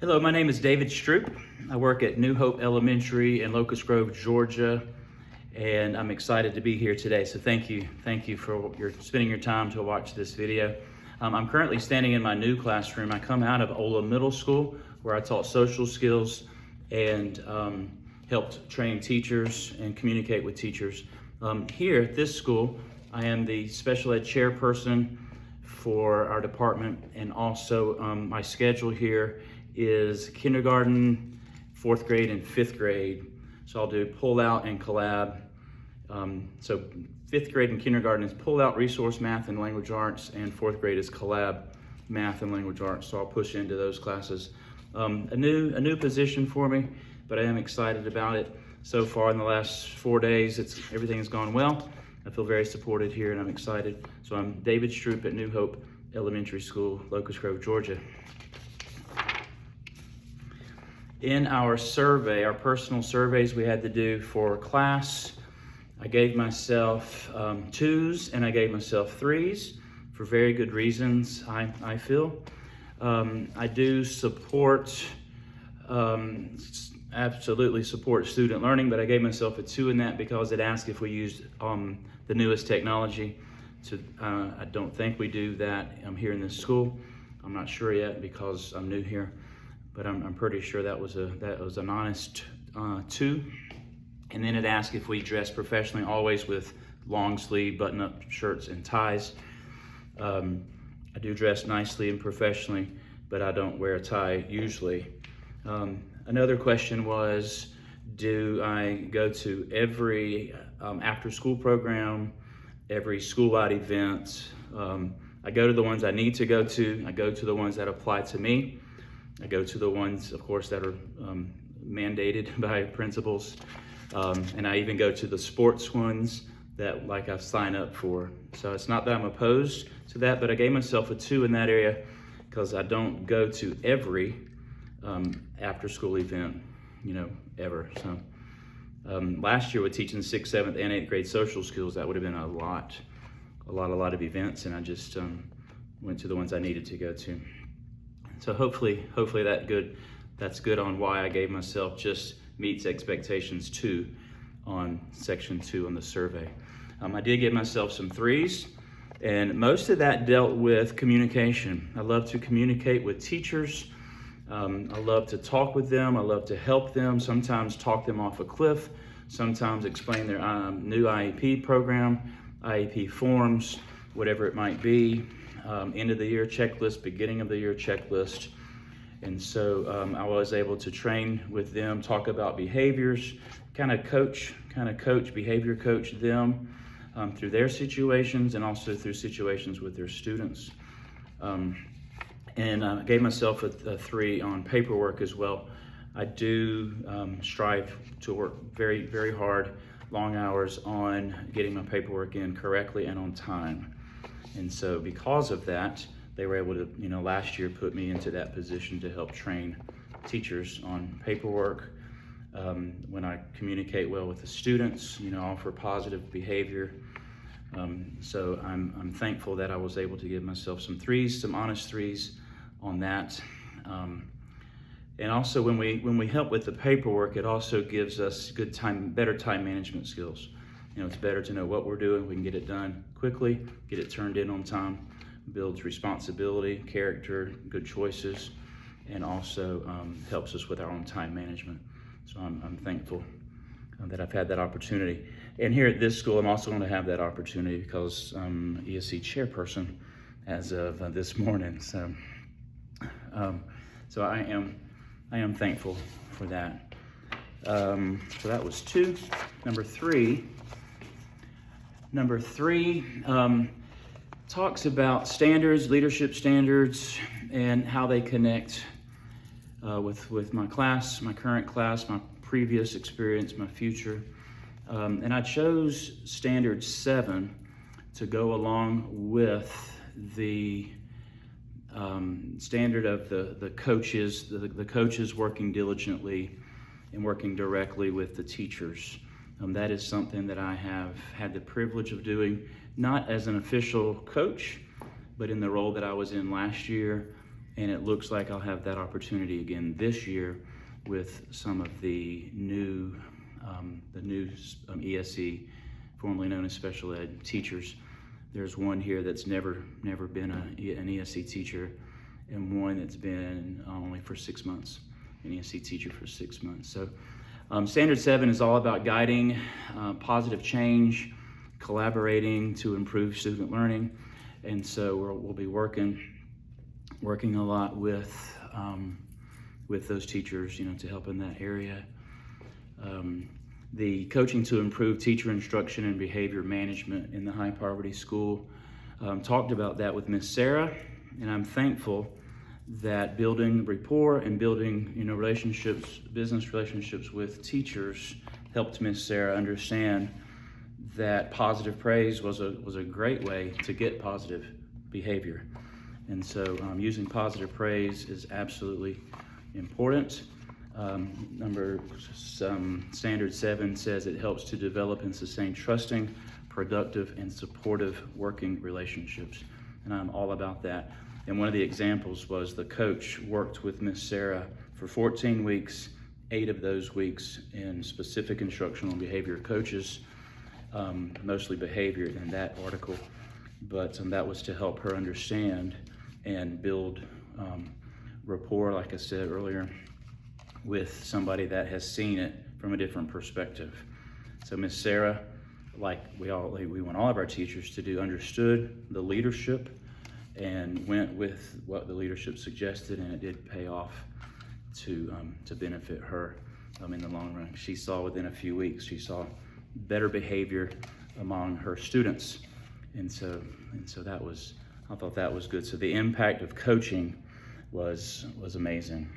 Hello, my name is David Stroup. I work at New Hope Elementary in Locust Grove, Georgia, and I'm excited to be here today. So thank you for spending your time to watch this video. I'm currently standing in my new classroom. I come out of Ola Middle School, where I taught social skills and helped train teachers and communicate with teachers. Here at this school, I am the special ed chairperson for our department, and also my schedule here is kindergarten, 4th grade, and 5th grade. So I'll do pull out and collab. So 5th grade and kindergarten is pull out resource math and language arts, and 4th grade is collab math and language arts. So I'll push into those classes. A new position for me, but I am excited about it. So far in the last 4 days, everything has gone well. I feel very supported here and I'm excited. So I'm David Stroup at New Hope Elementary School, Locust Grove, Georgia. In our survey, our personal surveys we had to do for class, I gave myself 2s and I gave myself 3s for very good reasons, I feel. I do support, absolutely support student learning, but I gave myself a 2 in that because it asked if we used the newest technology. I don't think we do that here in this school. I'm not sure yet because I'm new here. But I'm pretty sure that was an honest 2. And then it asked if we dress professionally, always with long sleeve button-up shirts and ties. I do dress nicely and professionally, but I don't wear a tie usually. Another question was, do I go to every after-school program, every school-wide event? I go to the ones I need to go to. I go to the ones that apply to me. I go to the ones, of course, that are mandated by principals. And I even go to the sports ones that I've signed up for. So it's not that I'm opposed to that, but I gave myself a 2 in that area because I don't go to every after-school event, ever. So last year with teaching 6th, 7th, and 8th grade social skills, that would have been a lot of events, and I just went to the ones I needed to go to. So hopefully that's good on why I gave myself just meets expectations 2 on section 2 on the survey. I did give myself some 3s, and most of that dealt with communication. I love to communicate with teachers. I love to talk with them. I love to help them, sometimes talk them off a cliff, sometimes explain their new IEP program, IEP forms, whatever it might be. End of the year checklist, beginning of the year checklist. And so I was able to train with them, talk about behaviors, kind of coach, behavior coach them through their situations and also through situations with their students. And I gave myself a 3 on paperwork as well. I do strive to work very, very hard, long hours on getting my paperwork in correctly and on time. And so because of that, they were able to, last year put me into that position to help train teachers on paperwork. When I communicate well with the students, offer positive behavior. So I'm thankful that I was able to give myself some 3s, some honest 3s on that. And also when we help with the paperwork, it also gives us better time management skills. It's better to know what we're doing. We can get it done quickly, get it turned in on time, builds responsibility, character, good choices, and also helps us with our own time management. So I'm thankful that I've had that opportunity. And here at this school, I'm also going to have that opportunity because I'm ESC chairperson as of this morning. So I am thankful for that. So that was 2. Number three talks about standards, leadership standards, and how they connect with my class, my current class, my previous experience, my future. And I chose standard 7 to go along with the standard of the coaches working diligently and working directly with the teachers. That is something that I have had the privilege of doing, not as an official coach, but in the role that I was in last year and it looks like I'll have that opportunity again this year with some of the new ESE, formerly known as special ed teachers. There's one here that's never been an ESE teacher, and one that's been only for 6 months, an ESE teacher for 6 months. So Standard 7 is all about guiding positive change, collaborating to improve student learning. And so we'll be working a lot with those teachers, to help in that area. The coaching to improve teacher instruction and behavior management in the high poverty school. Talked about that with Miss Sarah, and I'm thankful that building rapport and building relationships, business relationships with teachers helped Miss Sarah understand that positive praise was a great way to get positive behavior. And so using positive praise is absolutely important. Standard 7 says it helps to develop and sustain trusting, productive, and supportive working relationships. And I'm all about that. And one of the examples was the coach worked with Miss Sarah for 14 weeks, 8 of those weeks in specific instructional and behavior coaches, mostly behavior in that article. But that was to help her understand and build rapport, like I said earlier, with somebody that has seen it from a different perspective. So Miss Sarah, like we want all of our teachers to do, understood the leadership and went with what the leadership suggested, and it did pay off to benefit her in the long run. She saw within a few weeks, she saw better behavior among her students, and so I thought that was good. So the impact of coaching was amazing.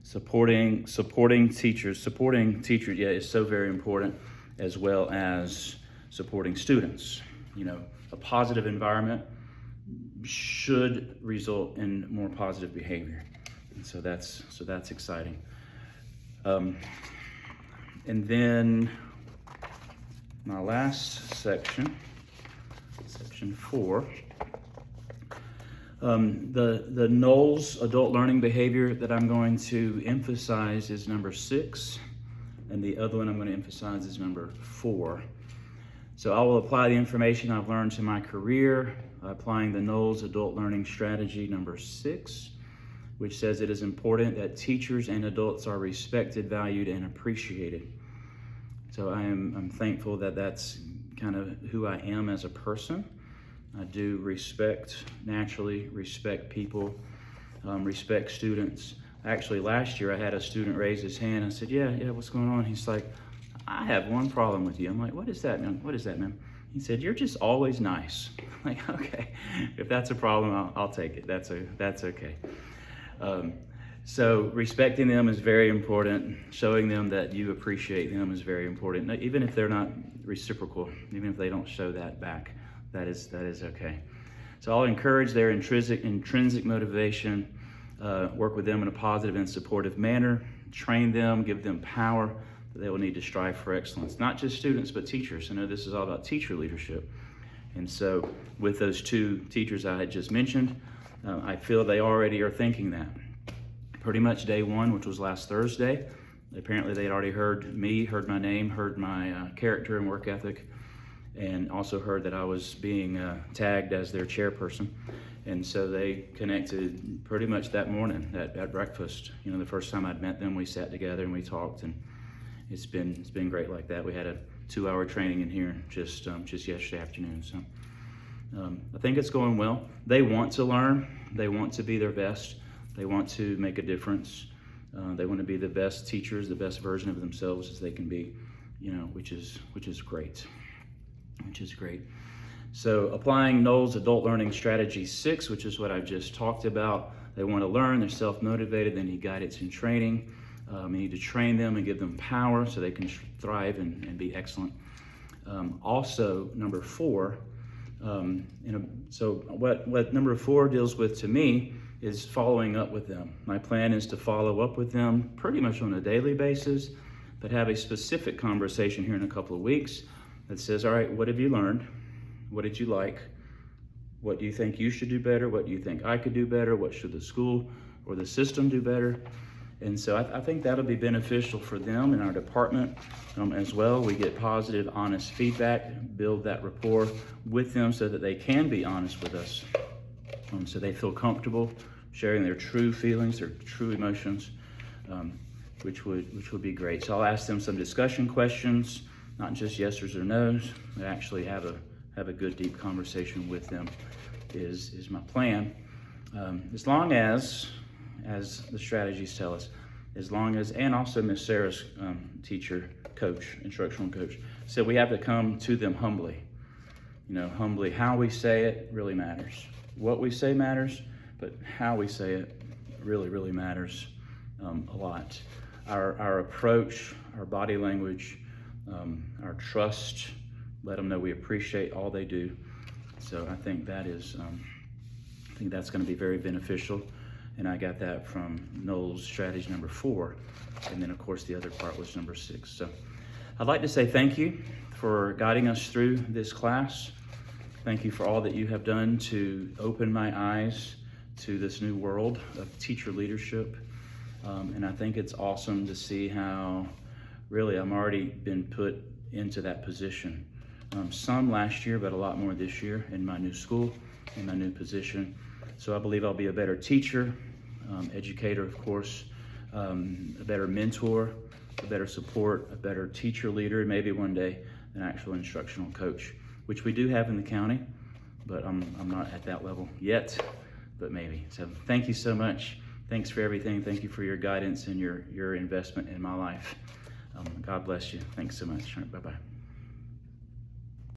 Supporting teachers, is so very important, as well as supporting students. A positive environment should result in more positive behavior, and so that's exciting. And then my last section 4. The Knowles adult learning behavior that I'm going to emphasize is number 6, and the other one I'm going to emphasize is number 4. So I will apply the information I've learned to my career, applying the Knowles adult learning strategy number 6, which says it is important that teachers and adults are respected, valued, and appreciated. So I'm thankful that that's kind of who I am as a person. I do naturally respect people, respect students. Actually, last year I had a student raise his hand. I said, yeah, what's going on? He's like, I have one problem with you. I'm like, what is that, man? He said, you're just always nice. I'm like, okay, if that's a problem, I'll take it. That's okay. So respecting them is very important. Showing them that you appreciate them is very important. Even if they're not reciprocal, even if they don't show that back, that is okay. So I'll encourage their intrinsic motivation, work with them in a positive and supportive manner, train them, give them power that they will need to strive for excellence. Not just students, but teachers. I know this is all about teacher leadership. And so with those 2 teachers I had just mentioned, I feel they already are thinking that. Pretty much day 1, which was last Thursday, apparently they had already heard my name, heard my character and work ethic, and also heard that I was being tagged as their chairperson. And so they connected pretty much that morning at breakfast. The first time I'd met them, we sat together and we talked, and it's been great like that. We had a 2-hour training in here just yesterday afternoon. So I think it's going well. They want to learn. They want to be their best. They want to make a difference. They want to be the best teachers, the best version of themselves as they can be, which is great. So applying Knowles Adult Learning Strategy 6, which is what I've just talked about. They want to learn, they're self-motivated, they need guidance and training. You need to train them and give them power so they can thrive and be excellent. Also, number 4, so what number 4 deals with to me is following up with them. My plan is to follow up with them pretty much on a daily basis, but have a specific conversation here in a couple of weeks that says, all right, what have you learned? What did you like? What do you think you should do better? What do you think I could do better? What should the school or the system do better? And so I think that'll be beneficial for them in our department as well. We get positive, honest feedback, build that rapport with them so that they can be honest with us, so they feel comfortable sharing their true feelings, their true emotions, which would be great. So I'll ask them some discussion questions, not just yeses or nos, but actually have a good deep conversation with them is my plan. As long as the strategies tell us, as long as, and also Miss Sarah's teacher, coach, instructional coach, said we have to come to them humbly. Humbly, how we say it really matters. What we say matters, but how we say it really, really matters a lot. Our approach, our body language, our trust, let them know we appreciate all they do. So I think that's going to be very beneficial. And I got that from Noel's strategy number 4. And then of course the other part was number 6. So I'd like to say thank you for guiding us through this class. Thank you for all that you have done to open my eyes to this new world of teacher leadership. And I think it's awesome to see how really I'm already been put into that position. Some last year, but a lot more this year in my new school, in my new position. So I believe I'll be a better teacher, educator, of course, a better mentor, a better support, a better teacher leader, and maybe one day an actual instructional coach, which we do have in the county, but I'm not at that level yet, but maybe. So thank you so much. Thanks for everything. Thank you for your guidance and your investment in my life. God bless you. Thanks so much. Bye-bye.